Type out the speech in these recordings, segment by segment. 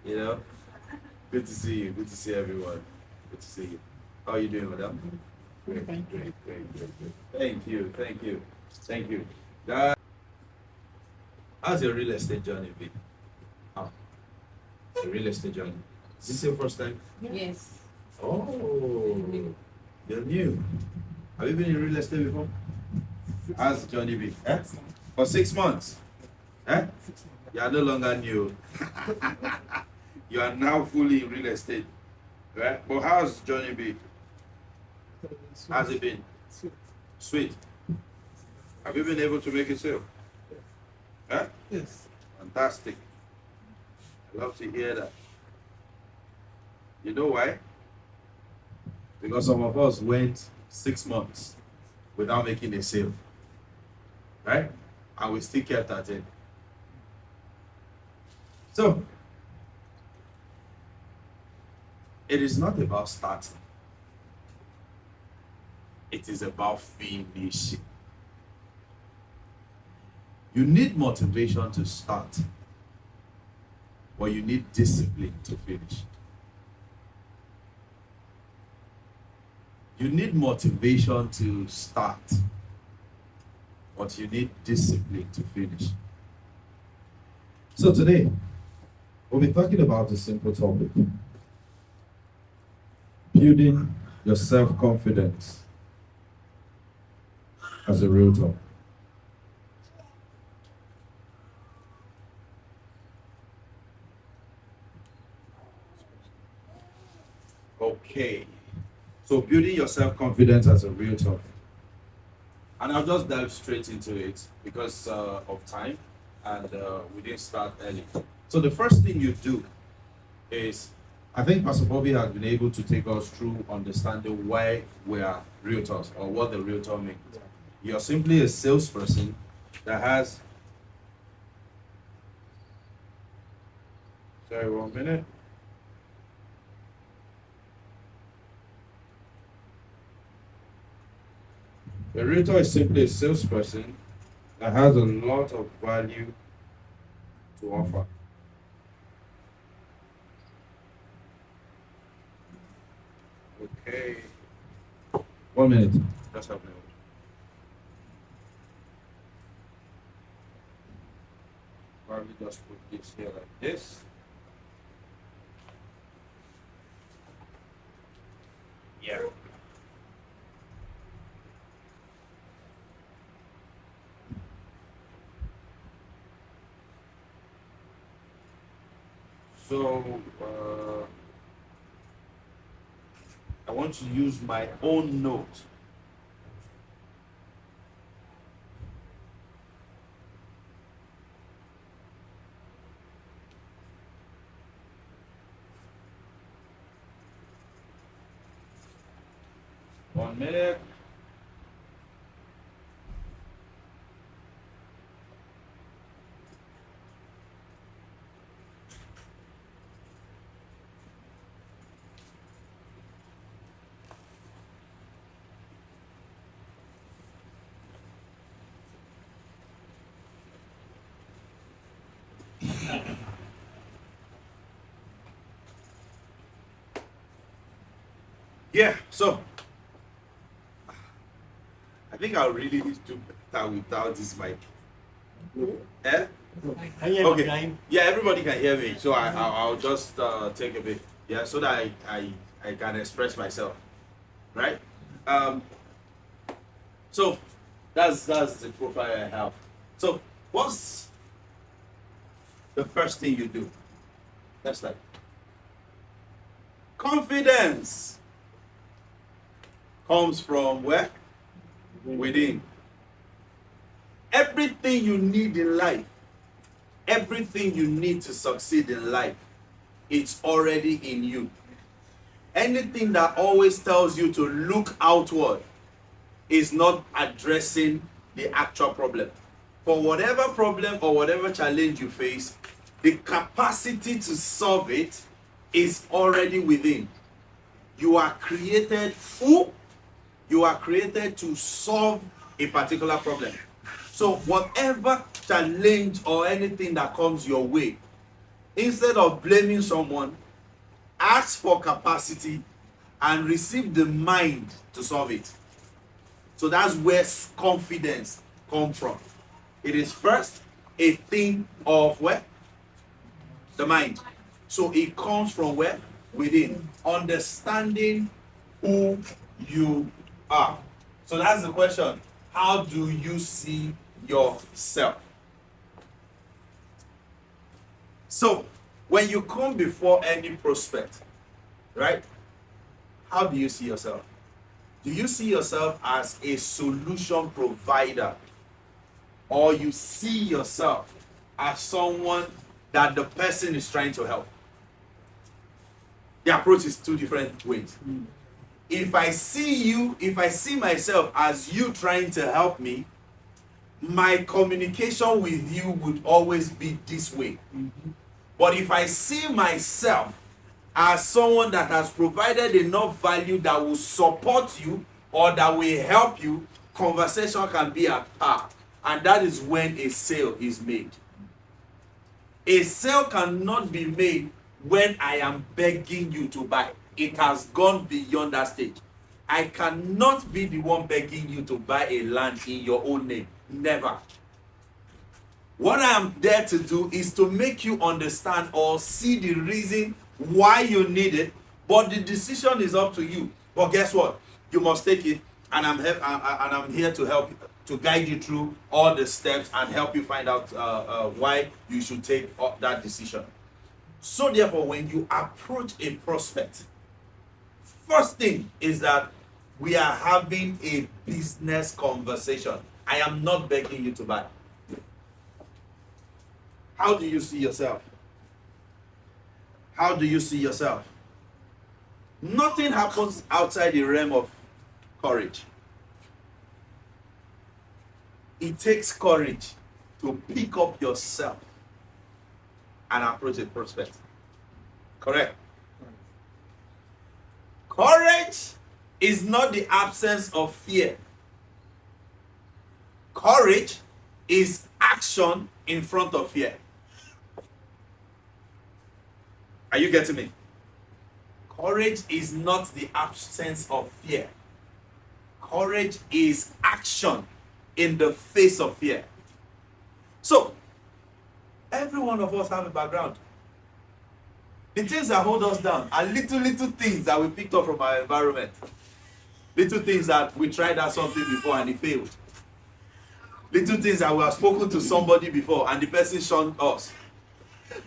You know, good to see you. Good to see everyone. Good to see you. How are you doing, madam? Great, great. Thank you, thank you. That, how's your real estate journey been? How? Your real estate journey. Is this your first time? Yes. Oh, you're new. Have you been in real estate before? How's the journey been? Eh? For 6 months? Eh? You are no longer new. You are now fully in real estate. Right? But how's the journey been? How's it been? Sweet. Have you been able to make a sale? Huh? Yes. Fantastic. I love to hear that. You know why? Because some of us went 6 months without making a sale. Right? And we still kept at it. So, it is not about starting. It is about finishing. You need motivation to start, but you need discipline to finish. You need motivation to start, but you need discipline to finish. So today, we'll be talking about a simple topic: building your self-confidence as a realtor. Okay, so building your self-confidence as a realtor. And I'll just dive straight into it because of time, and we didn't start early. So the first thing you do is, I think Pastor Bobby has been able to take us through understanding why we are realtors or what the realtor means. You're simply a salesperson that has, sorry, 1 minute. A realtor is simply a salesperson that has a lot of value to offer. Okay. 1 minute. Just help me. Probably just put this here like this. Yeah. So I want to use my own note. One minute. Yeah, so I think I'll really do better without this mic. Eh? Okay. Yeah, everybody can hear me, so I'll just take a bit. Yeah, so that I can express myself, right? So that's the profile I have. So what's the first thing you do? That's like confidence comes from where? Within. Everything you need in life, everything you need to succeed in life, it's already in you. Anything that always tells you to look outward is not addressing the actual problem. For whatever problem or whatever challenge you face, the capacity to solve it is already within. You are created who? You are created to solve a particular problem. So whatever challenge or anything that comes your way, Instead of blaming someone, ask for capacity and receive the mind to solve it. So that's where confidence comes from. It is first a thing of where? The mind. So it comes from where? Within. Understanding who you are. So that's the question. How do you see yourself? So when you come before any prospect, right? How do you see yourself? Do you see yourself as a solution provider, or you see yourself as someone that the person is trying to help? The approach is two different ways. If I see myself as you trying to help me, my communication with you would always be this way. But if I see myself as someone that has provided enough value that will support you or that will help you, conversation can be at par. And that is when a sale is made. A sale cannot be made when I am begging you to buy. It has gone beyond that stage. I cannot be the one begging you to buy a land in your own name. Never. What I am there to do is to make you understand or see the reason why you need it, but the decision is up to you. But guess what? You must take it, and I'm here to help you, to guide you through all the steps and help you find out why you should take that decision. So therefore, when you approach a prospect, first thing is that we are having a business conversation. I am not begging you to buy. How do you see yourself? How do you see yourself? Nothing happens outside the realm of courage. It takes courage to pick up yourself and approach a prospect. Correct? Courage is not the absence of fear. Courage is action in front of fear. Are you getting me? Courage is not the absence of fear. Courage is action in the face of fear. So, every one of us have a background. The things that hold us down are little things that we picked up from our environment. Little things that we tried out something before and it failed. Little things that we have spoken to somebody before and the person shunned us.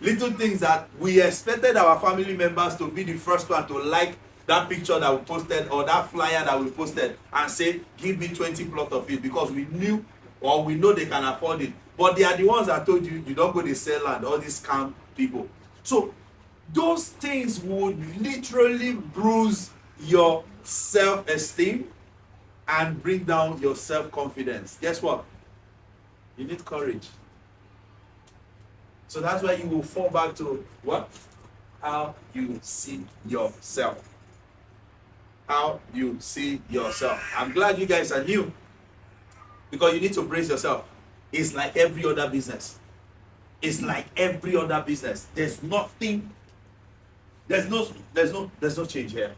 Little things that we expected our family members to be the first one to like that picture that we posted or that flyer that we posted and say, give me 20 plots of it, because we knew or we know they can afford it. But they are the ones that told you, you don't go to sell land, all these scam people. So those things would literally bruise your self-esteem and bring down your self-confidence. Guess what? You need courage. So that's why you will fall back to what? How you see yourself. How you see yourself. I'm glad you guys are new, because you need to brace yourself. It's like every other business. It's like every other business. There's nothing. There's no change here.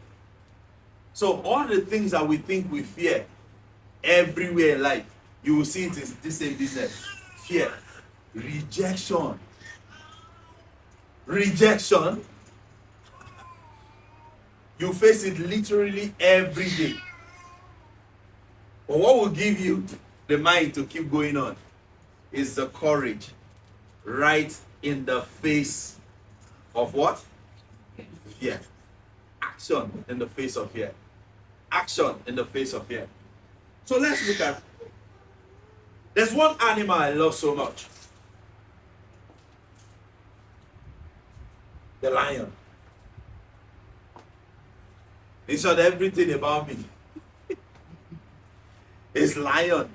So all the things that we think we fear everywhere in life, you will see it in the same business. Fear, rejection. Rejection, you face it literally every day. But what will give you the mind to keep going on is the courage right in the face of what? Fear. Action in the face of fear. Action in the face of fear. So let's look at, there's one animal I love so much. The lion. He said everything about me. It's lion.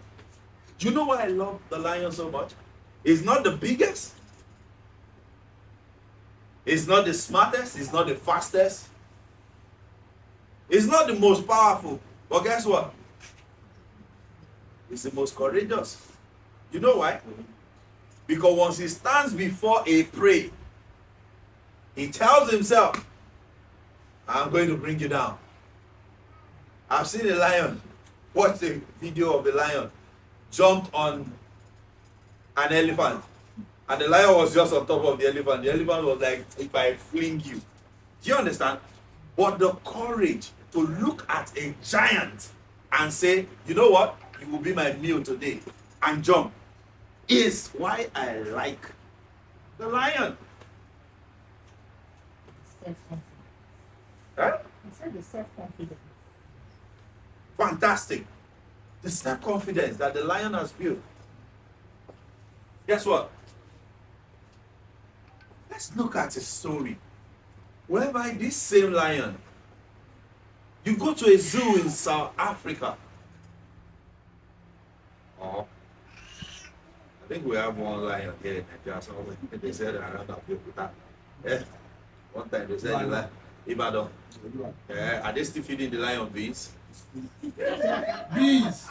Do you know why I love the lion so much? It's not the biggest. It's not the smartest. It's not the fastest. It's not the most powerful. But guess what? It's the most courageous. You know why? Because once he stands before a prey, He tells himself, I'm going to bring you down. I've seen a lion, watched a video of a lion, jumped on an elephant, and the lion was just on top of the elephant. The elephant was like, if I fling you. Do you understand? But the courage to look at a giant and say, you know what, you will be my meal today, and jump, is why I like the lion. Huh? I said the self-confidence. Fantastic. The self-confidence that the lion has built. Guess what? Let's look at a story whereby this same lion, you go to a zoo in South Africa. Oh, I think we have one lion here in Nigeria. So they said around that. Yeah. One time they said the Ibadan. Yeah. Are they still feeding the lion beans? Bees.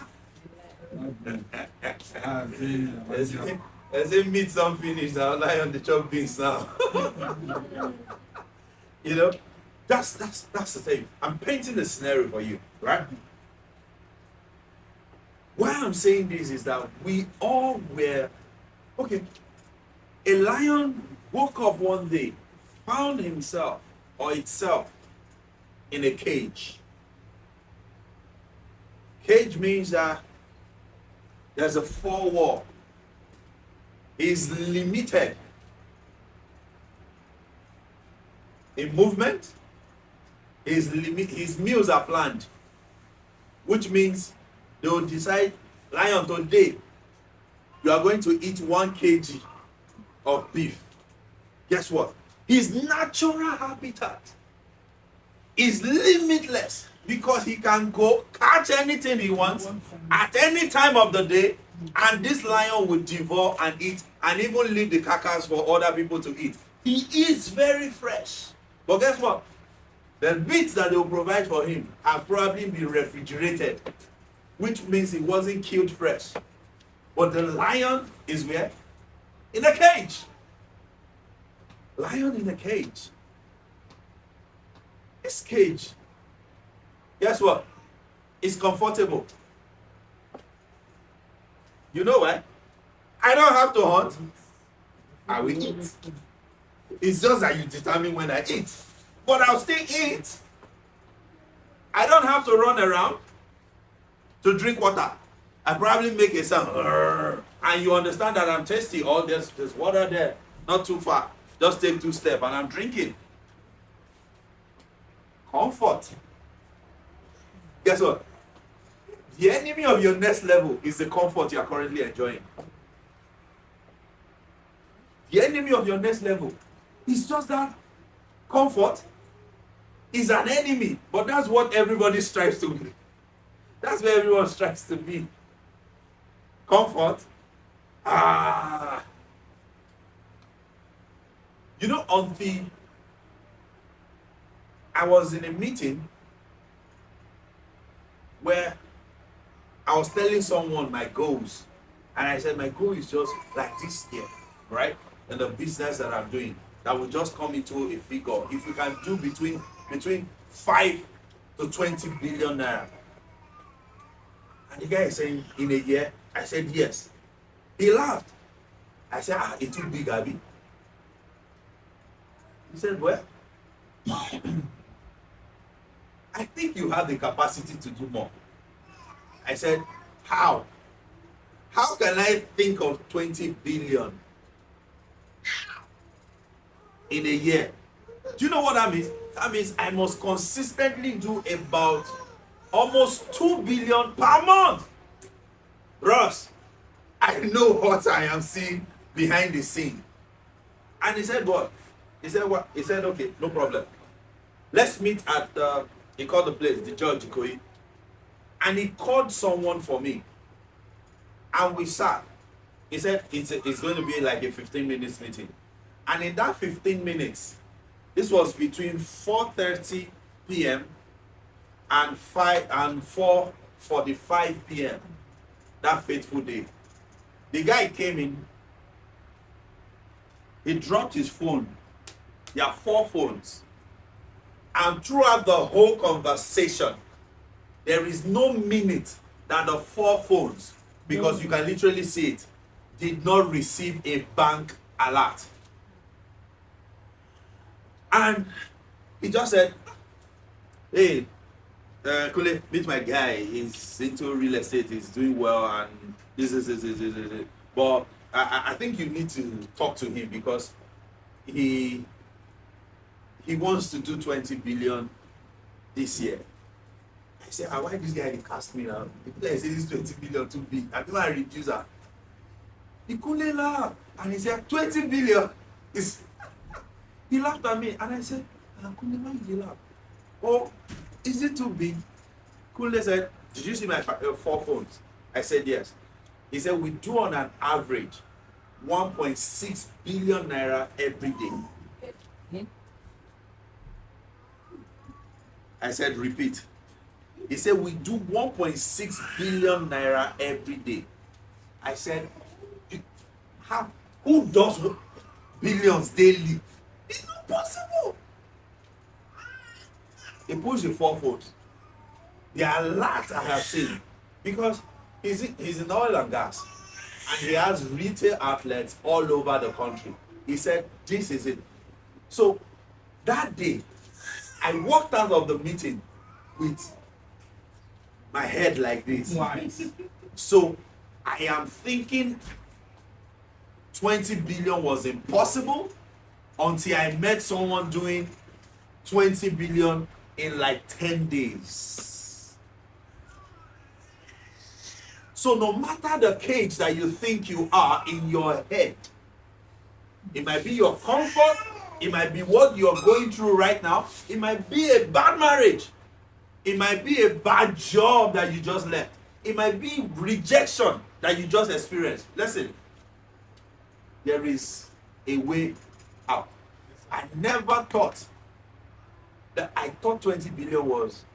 They say meat some finished now, lion the chop beans now. You know, that's the thing. I'm painting a scenario for you, right? Why I'm saying this is that we all were, okay, a lion woke up one day, found himself or itself in a cage. Cage means that there's a four wall. He's limited in movement. His meals are planned, which means they will decide, lion, today you are going to eat 1 kg of beef. Guess what? His natural habitat is limitless because he can go catch anything he wants at any time of the day, and this lion will devour and eat and even leave the carcass for other people to eat. He is very fresh. But guess what? The meats that they will provide for him have probably been refrigerated, which means he wasn't killed fresh. But the lion is where? In a cage. Lion in a cage. This cage, guess what? It's comfortable. You know why? I don't have to hunt. I will eat. It's just that you determine when I eat. But I'll still eat. I don't have to run around to drink water. I probably make a sound. And you understand that I'm thirsty. Oh, there's water there. Not too far. Just take 2 steps and I'm drinking. Comfort. Guess what? The enemy of your next level is the comfort you are currently enjoying. The enemy of your next level is just that comfort is an enemy, but that's what everybody strives to be. That's where everyone strives to be. Comfort. You know, until I was in a meeting where I was telling someone my goals, and I said my goal is just like this year, right? And the business that I'm doing, that will just come into a figure. If we can do between 5 to 20 billion naira. And the guy is saying, in a year? I said, yes. He laughed. I said, it's too big, Abby. He said, well, I think you have the capacity to do more. I said, how? How can I think of 20 billion in a year? Do you know what that means? That means I must consistently do about almost 2 billion per month. Ross, I know what I am seeing behind the scene. And he said, what? He said, what? He said, okay, no problem. Let's meet at, he called the place, the George Ikoyi. And he called someone for me. And we sat. He said, it's going to be like a 15 minutes meeting. And in that 15 minutes, this was between 4:30 p.m. and 4:45 p.m. that fateful day. The guy came in, he dropped his phone There are 4 phones. And throughout the whole conversation, there is no minute that the 4 phones, because you can literally see it, did not receive a bank alert. And he just said, hey, Kule, meet my guy. He's into real estate. He's doing well, and this. But I think you need to talk to him because he wants to do 20 billion this year. I said, why this guy cast me now? People say this 20 billion too big. I think I reduce her. He couldn't laugh, and he said 20 billion. He laughed at me, and I said, Kule, why did you laugh? Oh, is it too big? Kule said, did you see my 4 phones? I said, yes. He said, we do on an average 1.6 billion naira every day. I said, repeat. He said, we do 1.6 billion naira every day. I said, who does billions daily? It's not possible. He pushed the 4 phones. There are lots I have seen because he's in oil and gas and he has retail outlets all over the country. He said, this is it. So that day, I walked out of the meeting with my head like this. Nice. So I am thinking 20 billion was impossible until I met someone doing 20 billion in like 10 days. So no matter the cage that you think you are in your head, it might be your comfort, it might be what you're going through right now, it might be a bad marriage, it might be a bad job that you just left, it might be rejection that you just experienced. Listen, there is a way out. I never thought that I thought 20 billion was,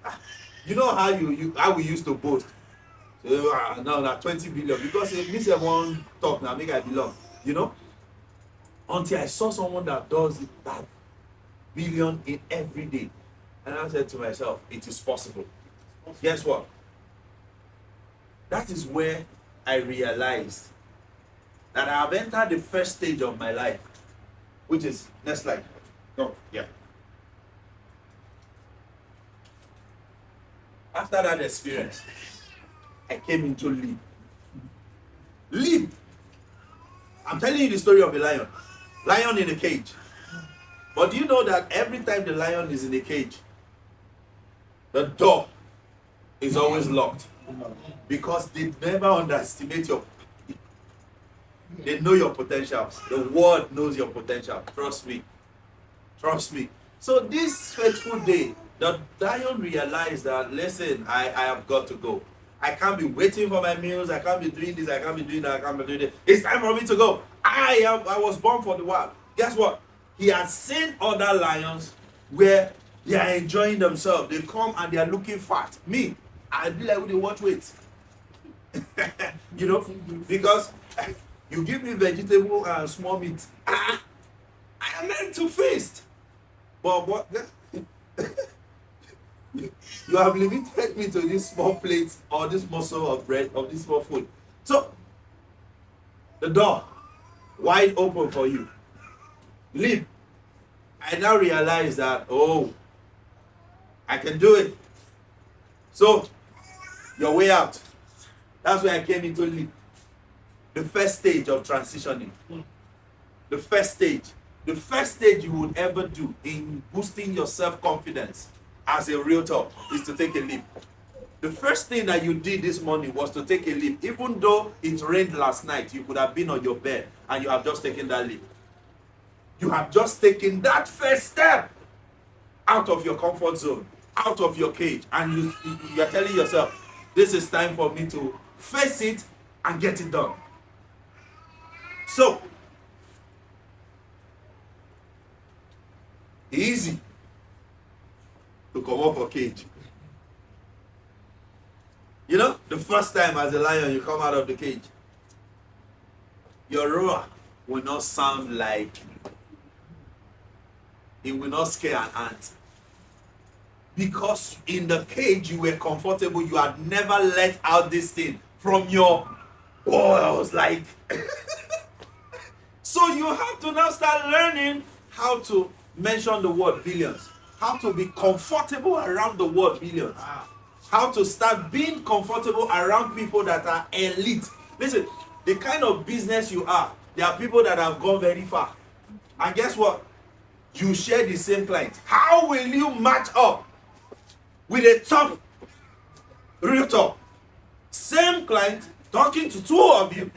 you know how how we used to boast. So, now that 20 billion, because it means everyone talk now, make I belong, you know? Until I saw someone that does that billion in every day. And I said to myself, it is possible. Guess what? That is where I realized that I have entered the first stage of my life, which is, next slide. No, yeah. After that experience, I came into leap. Leap. I'm telling you the story of a lion. Lion in a cage. But do you know that every time the lion is in a cage, the door is always locked? Because they never underestimate your. They know your potentials. The world knows your potential. Trust me. Trust me. So this fateful day, the lion realized that, listen, I have got to go. I can't be waiting for my meals. I can't be doing this. I can't be doing that. I can't be doing it. It's time for me to go. I was born for the wild. Guess what? He has seen other lions where they are enjoying themselves. They come and they are looking fat. Me, I be like, when they watch weight. You know, because you give me vegetable and small meat. I am meant to feast. But what? You have limited me to this small plate or this morsel of bread or this small food. So, the door wide open for you. Leave. I now realize that, oh, I can do it. So, your way out. That's where I came into leap. The first stage of transitioning. The first stage. The first stage you would ever do in boosting your self-confidence as a realtor is to take a leap. The first thing that you did this morning was to take a leap. Even though it rained last night, you could have been on your bed and you have just taken that leap. You have just taken that first step out of your comfort zone, out of your cage, and you are telling yourself, this is time for me to face it and get it done. So, easy to come off a cage. You know, the first time as a lion you come out of the cage, your roar will not sound like it will not scare an ant. Because in the cage you were comfortable, you had never let out this thing from your balls. Like, so you have to now start learning how to mention the word billions, how to be comfortable around the word billions, how to start being comfortable around people that are elite. Listen, the kind of business you are, there are people that have gone very far. And guess what? You share the same client. How will you match up with a top realtor? Same client talking to two of you,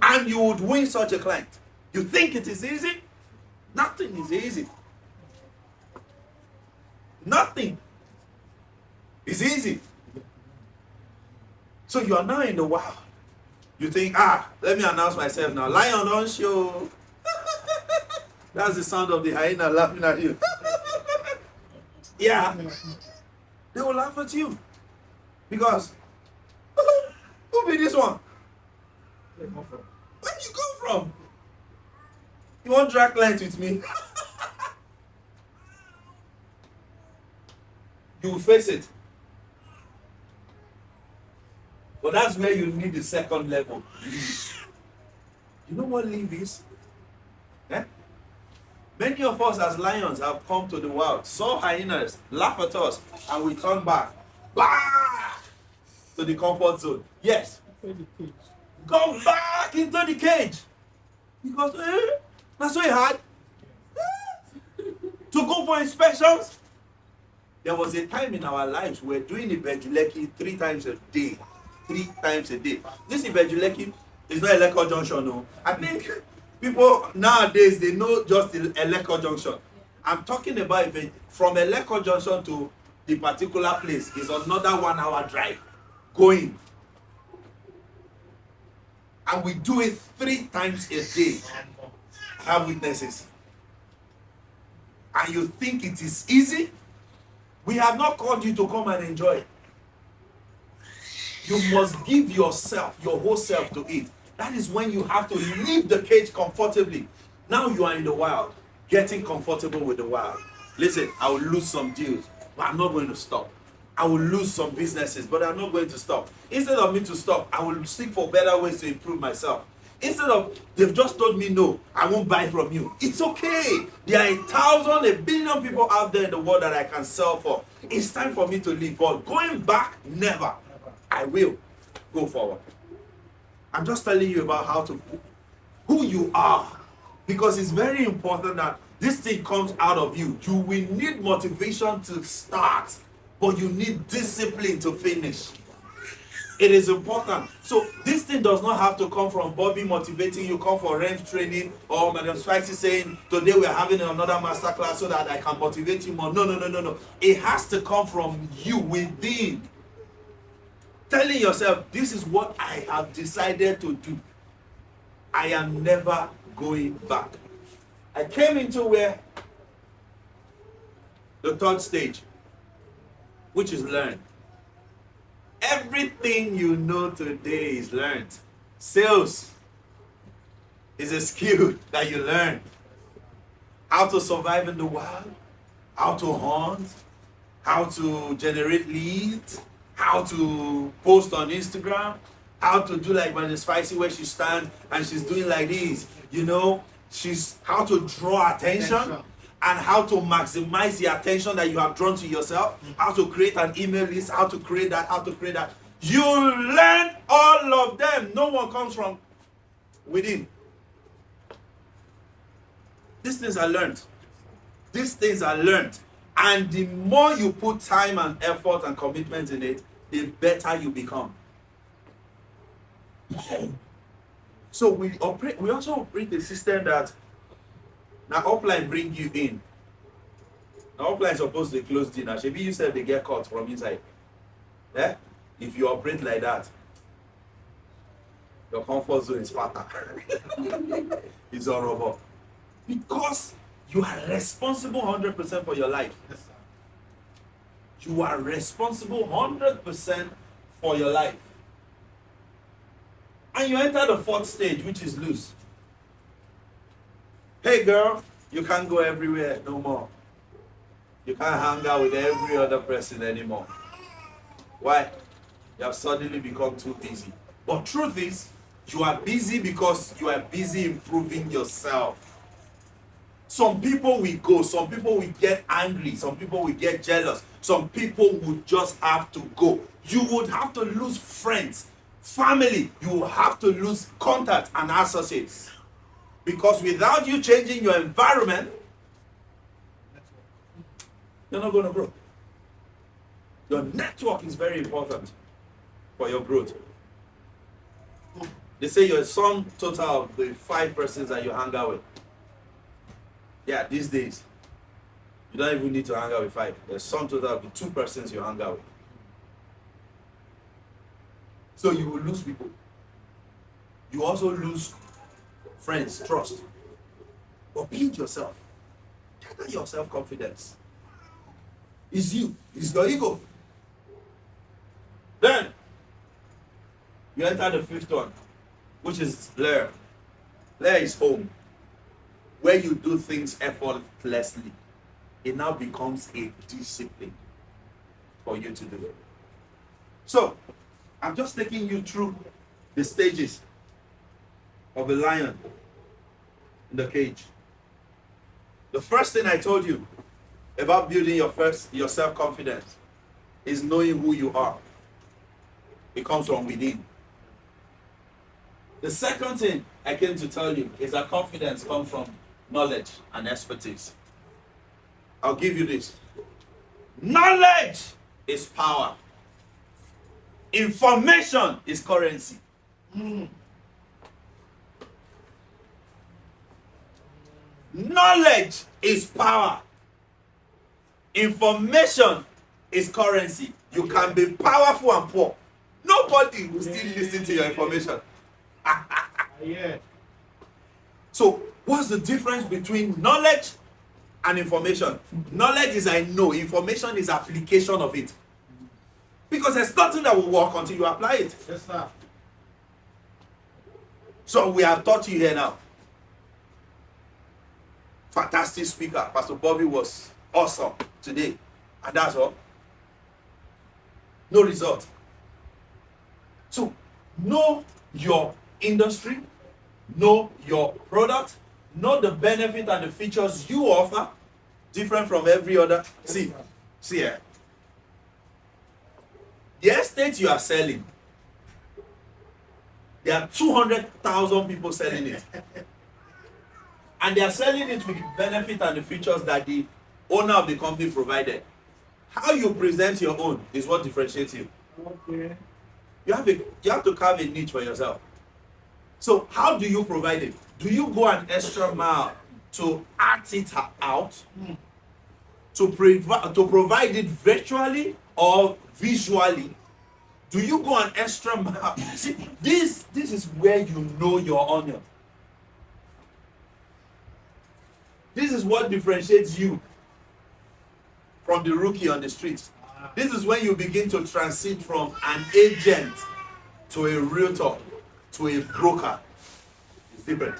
and you would win such a client. You think it is easy? Nothing is easy. Nothing is easy. So you are now in the wild. You think, let me announce myself now. Lion on show. That's the sound of the hyena laughing at you. Yeah. They will laugh at you. Because, who be this one? Where you come from? You want drag lines with me? You will face it. But that's where you need the second level. You know what leave is? Eh? Many of us as lions have come to the wild, saw hyenas, laugh at us, and we turn back to the comfort zone. Yes. Go back into the cage. Because that's what you had. To go for inspections. There was a time in our lives we were doing Ibejuleki 3 times a day. 3 times a day. This Ibejuleki is not Eleko Junction, no. I think people nowadays, they know just the Eleko Junction. I'm talking about from Eleko Junction to the particular place is another 1-hour drive going. And we do it 3 times a day. I have witnesses. And you think it is easy? We have not called you to come and enjoy. You must give yourself, your whole self to it. That is when you have to leave the cage comfortably. Now you are in the wild, getting comfortable with the wild. Listen, I will lose some deals, but I'm not going to stop. I will lose some businesses, but I'm not going to stop. Instead of me to stop, I will seek for better ways to improve myself. Instead of, they've just told me no, I won't buy from you. It's okay. There are 1,000, 1 billion people out there in the world that I can sell for. It's time for me to leave, but going back, never. I will go forward. I'm just telling you about who you are. Because it's very important that this thing comes out of you. You will need motivation to start, but you need discipline to finish. It is important. So this thing does not have to come from Bobby motivating you, come for rent training, or Madam Spicy saying, today we're having another masterclass so that I can motivate you more. No. It has to come from you within. Telling yourself, this is what I have decided to do. I am never going back. I came into where the 3rd stage, which is learn. Everything you know today is learned. Sales is a skill that you learn. How to survive in the wild, how to hunt, how to generate leads, how to post on Instagram, how to do like Madam Spicy where she stands and she's doing like this. You know, she's how to draw attention. And how to maximize the attention that you have drawn to yourself, how to create an email list, how to create that. You learn all of them. No one comes from within. These things are learned. And the more you put time and effort and commitment in it, the better you become. So we also operate the system that now upline bring you in. Now upline is supposed to close dinner. Maybe you said they get caught from inside. Yeah? If you operate like that, your comfort zone is fatter. It's horrible. Because you are responsible 100% for your life. You are responsible 100% for your life. And you enter the 4th stage, which is loose. Hey girl, You can't go everywhere no more. You can't hang out with every other person anymore. Why? You have suddenly become too busy. But truth is, you are busy because you are busy improving yourself. Some people will go, some people will get angry, some people will get jealous, some people would just have to go. You would have to lose friends, family, you will have to lose contact and associates. Because without you changing your environment, you're not going to grow. Your network is very important for your growth. They say your sum total of the 5 persons that you hang out with. Yeah, these days, you don't even need to hang out with 5. The sum total of the 2 persons you hang out with. So you will lose people. You also lose friends, trust. But build yourself. Gather your self-confidence. It's you. It's your ego. Then, you enter the 5th one, which is Lair. Lair is home, where you do things effortlessly. It now becomes a discipline for you to do it. So, I'm just taking you through the stages of a lion in the cage. The first thing I told you about building your self-confidence is knowing who you are. It comes from within. The second thing I came to tell you is that confidence comes from knowledge and expertise. I'll give you this. Knowledge is power. Information is currency. Knowledge is power. Information is currency. You can be powerful and poor. Nobody will still listen to your information. Yeah. So, what's the difference between knowledge and information? Knowledge is I know. Information is application of it. Because there's nothing that will work until you apply it. Yes, sir. So, we have taught you here now. Fantastic speaker. Pastor Bobby was awesome today. And that's all. No result. So, know your industry, know your product, know the benefit and the features you offer, different from every other. See here. The estate you are selling, there are 200,000 people selling it. And they are selling it with the benefit and the features that the owner of the company provided. How you present your own is what differentiates you. Okay. You have to carve a niche for yourself. So how do you provide it? Do you go an extra mile to act it out? To provide it virtually or visually? Do you go an extra mile? See, this is where you know your onion. This is what differentiates you from the rookie on the street. This is when you begin to transit from an agent to a realtor to a broker. It's different.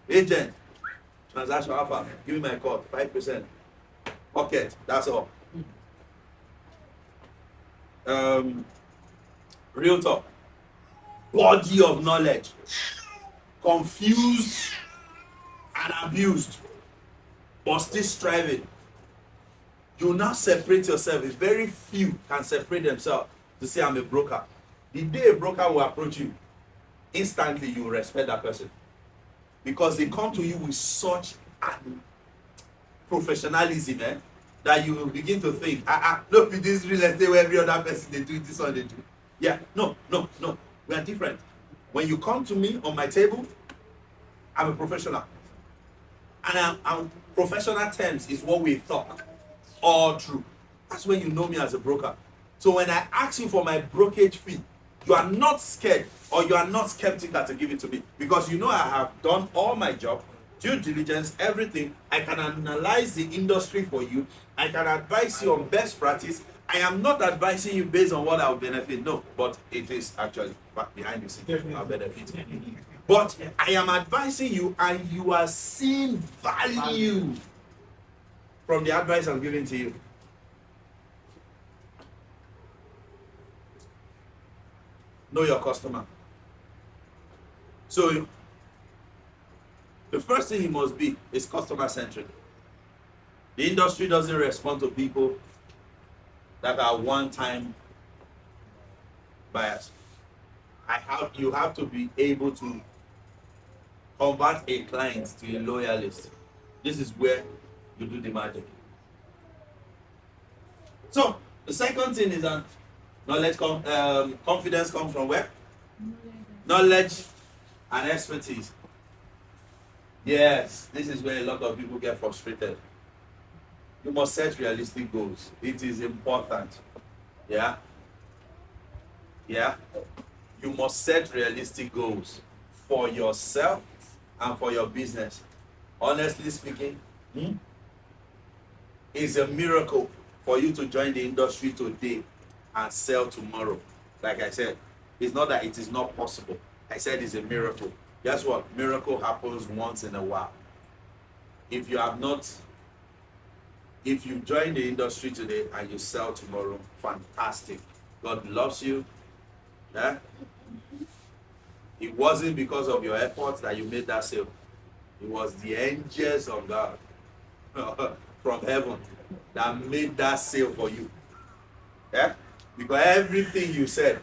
Agent, transaction alpha, give me my call, 5%. Pocket, that's all. Realtor, body of knowledge, confused and abused, but still striving. You now separate yourself. Very few can separate themselves to say, I'm a broker. The day a broker will approach you, instantly you will respect that person. Because they come to you with such professionalism, that you will begin to think, look, with this real estate where every other person, they do this one, they do. Yeah, no. We are different. When you come to me on my table, I'm a professional. And I'm professional terms is what we talk. All true. That's when you know me as a broker. So when I ask you for my brokerage fee, you are not scared or you are not skeptical to give it to me, because you know I have done all my job, due diligence, everything. I can analyze the industry for you. I can advise you on best practice. I am not advising you based on what I will benefit. No, but it is actually behind the scene. I'll benefit. But I am advising you, and you are seeing value from the advice I'm giving to you. Know your customer. So the first thing he must be is customer centric. The industry doesn't respond to people that are one-time buyers. You have to be able to convert a client to a loyalist. This is where you do the magic. So the second thing is that confidence comes from where? Knowledge and expertise. Yes, this is where a lot of people get frustrated. You must set realistic goals. It is important. Yeah. You must set realistic goals for yourself and for your business. Honestly speaking, it's a miracle for you to join the industry today and sell tomorrow. Like I said, it's not that it is not possible. I said it's a miracle. Guess what? Miracle happens once in a while. If you join the industry today and you sell tomorrow, fantastic. God loves you. Yeah? It wasn't because of your efforts that you made that sale. It was the angels of God from heaven that made that sale for you. Yeah? Because everything you said,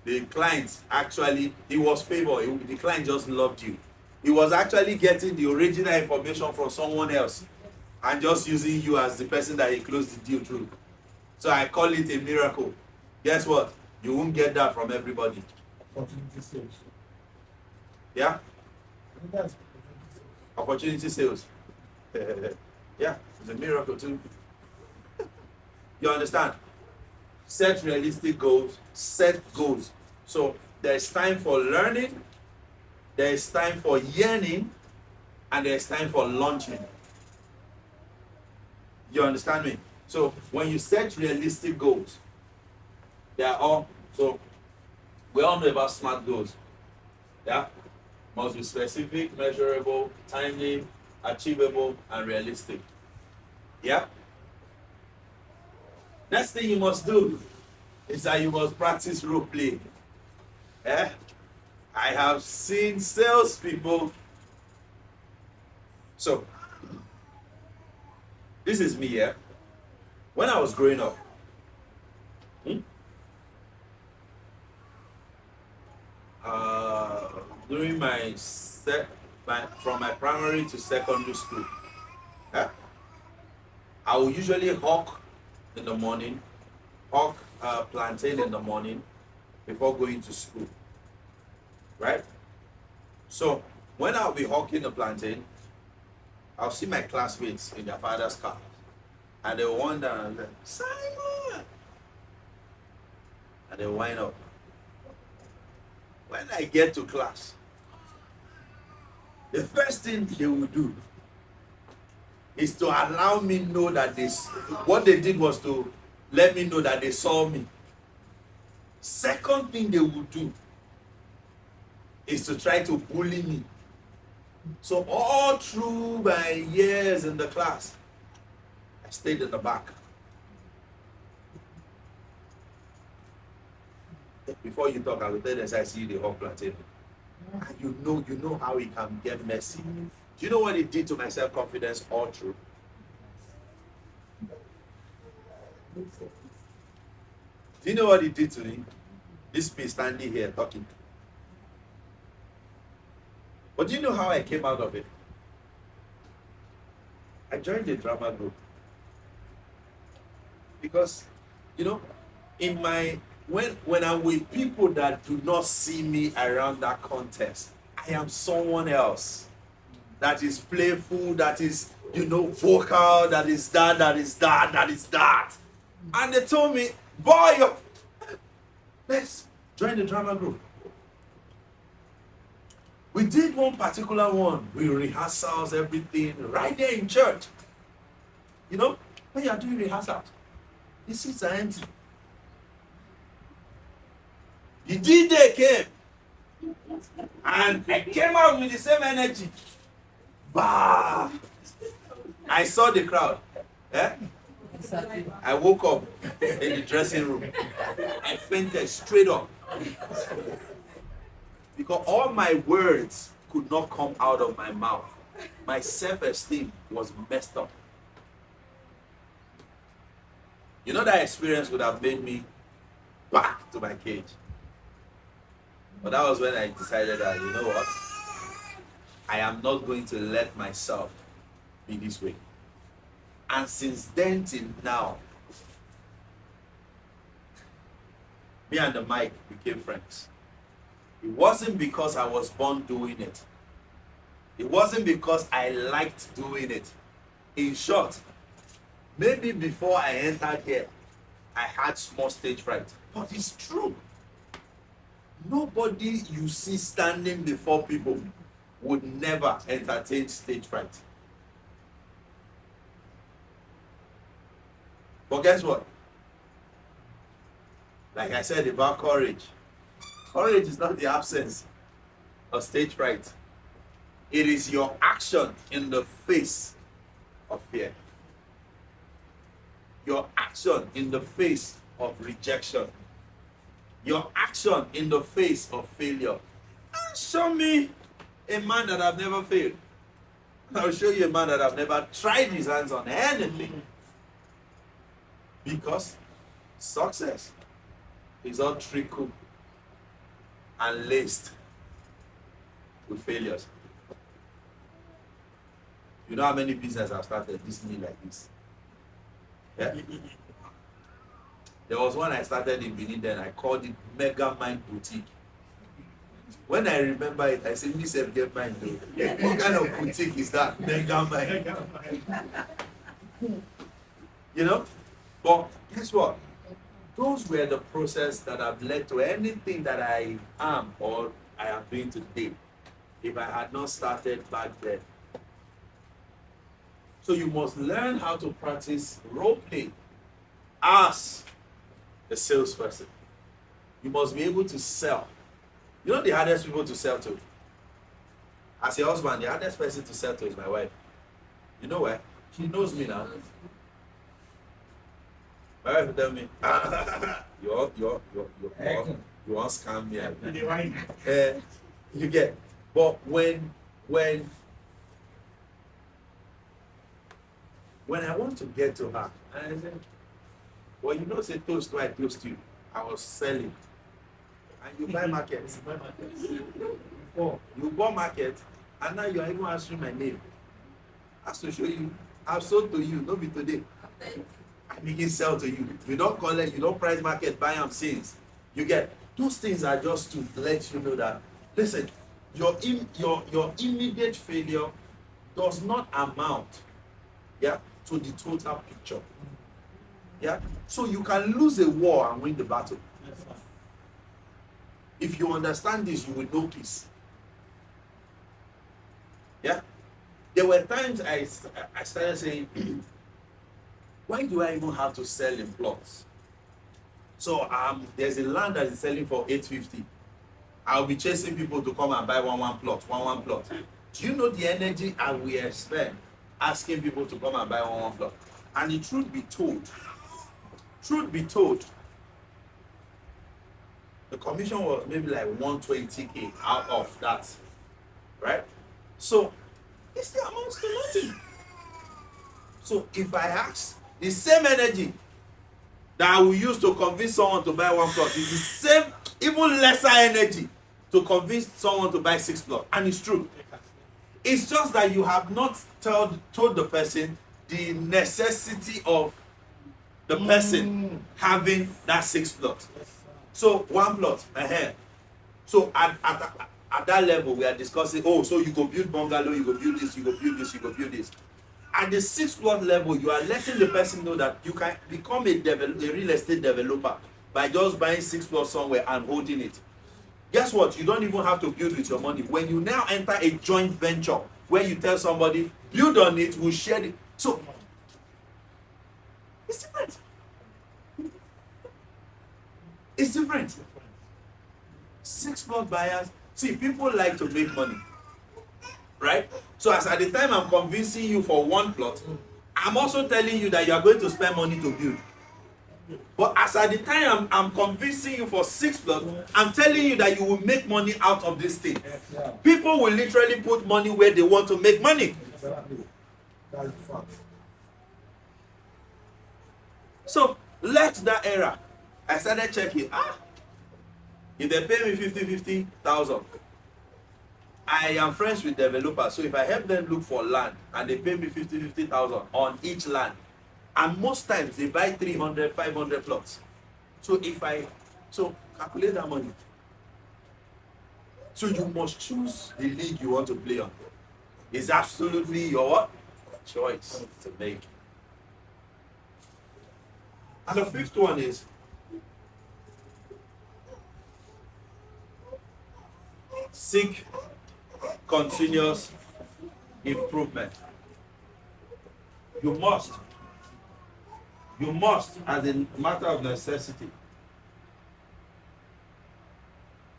the client actually, it was favor. The client just loved you. He was actually getting the original information from someone else and just using you as the person that he closed the deal through. So I call it a miracle. Guess what? You won't get that from everybody. Opportunity sales. Yeah? I think that's Opportunity sales. Yeah, it's a miracle too. You understand? Set realistic goals, set goals. So there's time for learning, there's time for yearning, and there's time for launching. You understand me? So when you set realistic goals, they are all, so we all know about SMART goals. Yeah? Must be specific, measurable, timely, achievable, and realistic. Yeah? Next thing you must do is that you must practice role play. Eh? I have seen salespeople. So, this is me, yeah? When I was growing up, during from my primary to secondary school, I will usually hawk in the morning, hawk plantain in the morning before going to school, right? So when I'll be hawking the plantain, I'll see my classmates in their father's car, and they'll wonder, and say, Simon, and they'll wind up. When I get to class, the first thing they will do is to allow me know that what they did was to let me know that they saw me. Second thing they will do is to try to bully me. So all through my years in the class, I stayed in the back. Before you talk, I will tell them, I see you the hawk plantain. And you know how it can get messy. Do you know what it did to my self-confidence all through? Do you know what it did to me? This me standing here talking. But do you know how I came out of it? I joined the drama group. Because, in my when I'm with people that do not see me around that context, I am someone else that is playful, that is, vocal, that is that. And they told me, boy, let's join the drama group. We did one particular one. We rehearsals, everything, right there in church. When you are doing rehearsals, the seats are empty. The D-Day came. And I came out with the same energy. Bah! I saw the crowd. Eh? I woke up in the dressing room. I fainted straight up. Because all my words could not come out of my mouth. My self-esteem was messed up. You know, that experience would have made me back to my cage. But that was when I decided that, you know what? I am not going to let myself be this way. And since then till now, me and the mic became friends. It wasn't because I was born doing it. It wasn't because I liked doing it. In short, maybe before I entered here, I had small stage fright. But it's true. Nobody you see standing before people would never entertain stage fright. But guess what? Like I said about courage. Courage is not the absence of stage fright. It is your action in the face of fear. Your action in the face of rejection. Your action in the face of failure. Show me a man that I've never failed. I'll show you a man that I've never tried his hands on anything. Because success is all trickled and laced with failures. You know how many businesses I've started this me like this? Yeah? There was one I started in Benin, then I called it Mega Mind Boutique. When I remember it, I said, "This get mind though. What kind of boutique is that? Mega Mind." You know? But guess what? Those were the process that have led to anything that I am or I am doing today. If I had not started back then. So you must learn how to practice role play as a salesperson. You must be able to sell. You know the hardest people to sell to? As a husband, the hardest person to sell to is my wife. You know why? She knows me now. My wife will tell me, you want scam me. You get. But when I want to get to her, and I said, well, you know, say toast to I toast you. I was selling. And you buy market. You bought market, and now you are even answering my name. As to show you, I've sold to you, not be today. I begin sell to you. You don't collect, you don't price market, buy them since. You get. Those things are just to let you know that, listen, your immediate failure does not amount, yeah, to the total picture. Yeah? So you can lose a war and win the battle. If you understand this, you will know peace. Yeah? There were times I started saying, why do I even have to sell in plots? So there's a land that is selling for 850. I'll be chasing people to come and buy one plot. Do you know the energy I will spend asking people to come and buy one plot? And the truth be told, the commission was maybe like 120K out of that, right? So it still amounts to nothing. So if I ask the same energy that I will use to convince someone to buy one plot is the same, even lesser energy to convince someone to buy 6 plots. And it's true. It's just that you have not told the person the necessity of the person having that 6 plot. So 1 plot ahead. So at that level, we are discussing, oh, so you go build bungalow, you go build this, you go build this, you go build this. At the 6th plot level, you are letting the person know that you can become a real estate developer by just buying 6 plots somewhere and holding it. Guess what? You don't even have to build with your money. When you now enter a joint venture where you tell somebody, build on it, we'll share it. So, it's different. It's different. 6 plot buyers, See, people like to make money, right? So as at the time I'm convincing you for one plot, I'm also telling you that you are going to spend money to build. But as at the time I'm convincing you for 6 plots, I'm telling you that you will make money out of this thing. Yeah. People will literally put money where they want to make money. Exactly. That's fact. So left that era, I started checking. If they pay me 50,000, I am friends with developers. So if I help them look for land and they pay me 50,000 on each land, and most times they buy 300, 500 plots. So calculate that money. So you must choose the league you want to play on. It's absolutely your choice to make. And the fifth one is seek continuous improvement. You must, as a matter of necessity,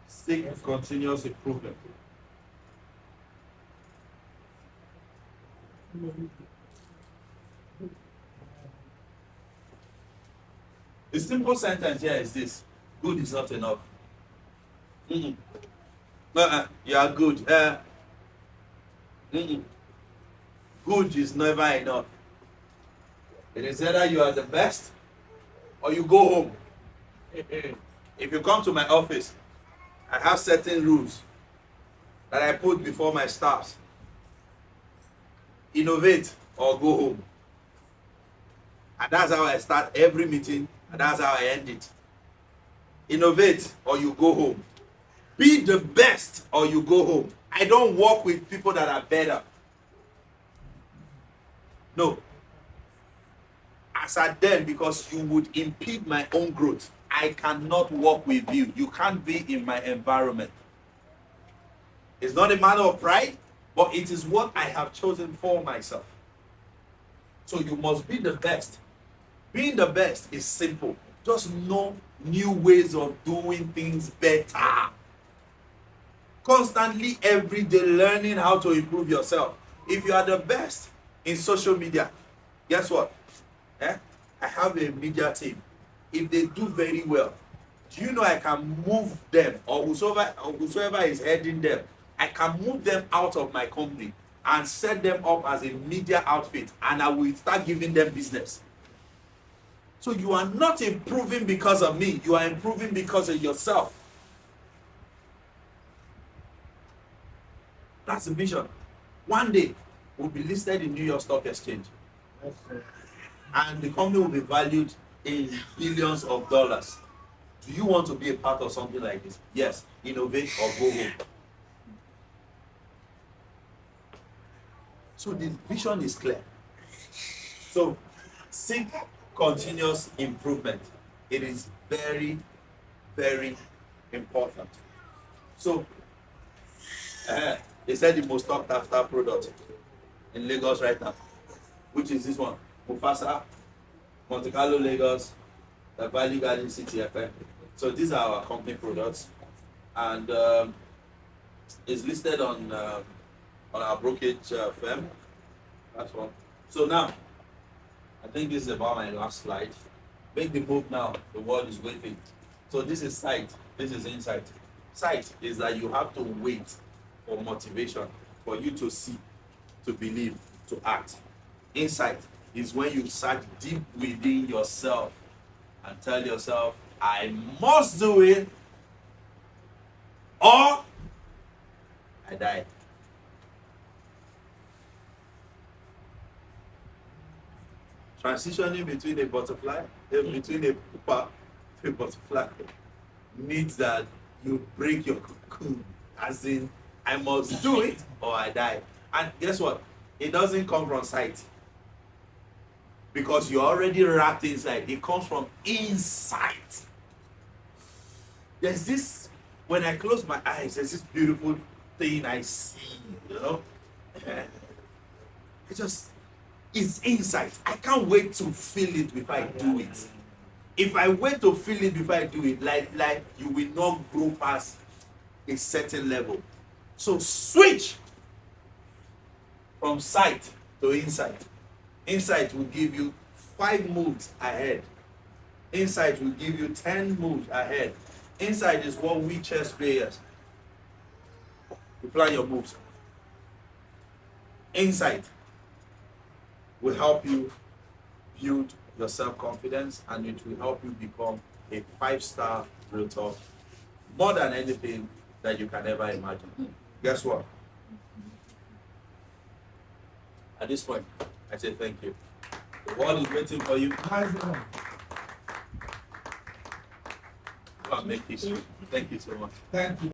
seek continuous improvement. The simple sentence here is this: good is not enough. You are good. Good is never enough. It is either you are the best or you go home. If you come to my office, I have certain rules that I put before my staffs. Innovate or go home. And that's how I start every meeting, and that's how I end it. Innovate or you go home. Be the best or you go home. I don't work with people that are better. No. As at then, because you would impede my own growth, I cannot work with you. You can't be in my environment. It's not a matter of pride, but it is what I have chosen for myself. So you must be the best. Being the best is simple. Just know new ways of doing things better. Constantly, every day, learning how to improve yourself. If you are the best in social media, guess what? I have a media team. If they do very well, do you know I can move them, or whosoever is heading them, I can move them out of my company and set them up as a media outfit, and I will start giving them business. So you are not improving because of me, you are improving because of yourself. That's the vision. One day, we'll be listed in New York Stock Exchange. Yes, sir. And the company will be valued in billions of dollars. Do you want to be a part of something like this? Yes. Innovate or go home. So the vision is clear. So seek continuous improvement. It is very, very important. So they said the most sought after product in Lagos right now, which is this one, Mufasa, Monte Carlo, Lagos, the Valley Garden City FM. So these are our company products, and it's listed on our brokerage firm. That's one. So now, I think this is about my last slide. Make the move now. The world is waiting. So this is sight. This is insight. Sight is that you have to wait for motivation, for you to see, to believe, to act. Insight is when you search deep within yourself and tell yourself, I must do it or I die. Transitioning between a butterfly, between a pupa to a butterfly, needs that you break your cocoon, as in, I must do it or I die. And guess what? It doesn't come from sight, because you're already wrapped inside. It comes from inside. There's this, when I close my eyes, there's this beautiful thing I see, you know? It's insight. I can't wait to feel it before I do it. If I wait to feel it before I do it, like you will not grow past a certain level. So switch from sight to insight. Insight will give you 5 moves ahead. Insight will give you 10 moves ahead. Insight is what we chess players, you plan your moves. Insight will help you build your self-confidence, and it will help you become a 5-star realtor more than anything that you can ever imagine. Guess what? At this point, I say thank you. The world is waiting for you. Nice one. Go and make history. Thank you so much. Thank you.